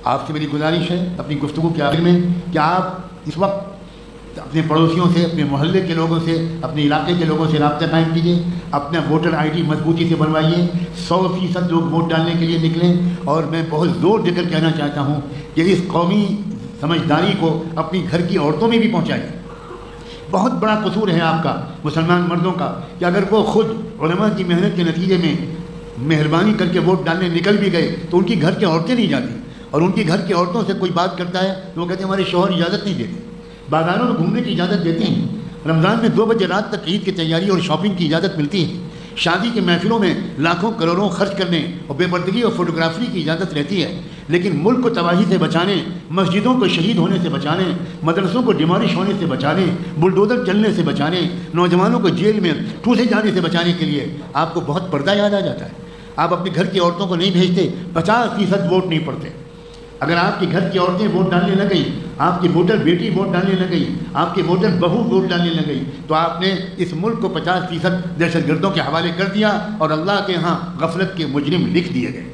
آپ سے میری گزارش ہے اپنی گفتگو کے آخر میں کہ آپ اس وقت اپنے پڑوسیوں سے، اپنے محلے کے لوگوں سے، اپنے علاقے کے لوگوں سے رابطہ قائم کیجیے، اپنا ووٹر آئی ڈی مضبوطی سے بنوائیے، 100% لوگ ووٹ ڈالنے کے لیے نکلیں۔ اور میں بہت زور دے کر کہنا چاہتا ہوں کہ اس قومی سمجھداری کو اپنی گھر کی عورتوں میں بھی پہنچائیے۔ بہت بڑا قصور ہے آپ کا مسلمان مردوں کا کہ اگر وہ خود علماء کی محنت کے نتیجے میں مہربانی کر کے ووٹ ڈالنے نکل بھی گئے تو ان کی گھر کی عورتیں نہیں جاتی، اور ان کی گھر کی عورتوں سے کوئی بات کرتا ہے تو وہ کہتے ہیں ہمارے شوہر اجازت نہیں دیتے۔ بازاروں میں گھومنے کی اجازت دیتے ہیں، رمضان میں 2 بجے رات تک عید کی تیاری اور شاپنگ کی اجازت ملتی ہے، شادی کے محفلوں میں لاکھوں کروڑوں خرچ کرنے اور بے پردگی اور فوٹوگرافی کی اجازت رہتی ہے، لیکن ملک کو تباہی سے بچانے، مسجدوں کو شہید ہونے سے بچانے، مدرسوں کو ڈیمالش ہونے سے بچانے، بلڈوزر چلنے سے بچانے، نوجوانوں کو جیل میں ٹھوسے جانے سے بچانے کے لیے آپ کو بہت پردہ یاد آ جاتا ہے۔ آپ اپنے گھر کی عورتوں کو نہیں بھیجتے، 50% ووٹ نہیں پڑتے۔ اگر آپ کے گھر کی عورتیں ووٹ ڈالنے لگ گئی، آپ کی ووٹر بیٹی ووٹ ڈالنے لگ گئی، آپ کی ووٹر بہو ووٹ ڈالنے لگ گئی، تو آپ نے اس ملک کو 50% دہشت گردوں کے حوالے کر دیا اور اللہ کے ہاں غفلت کے مجرم لکھ دیے گئے۔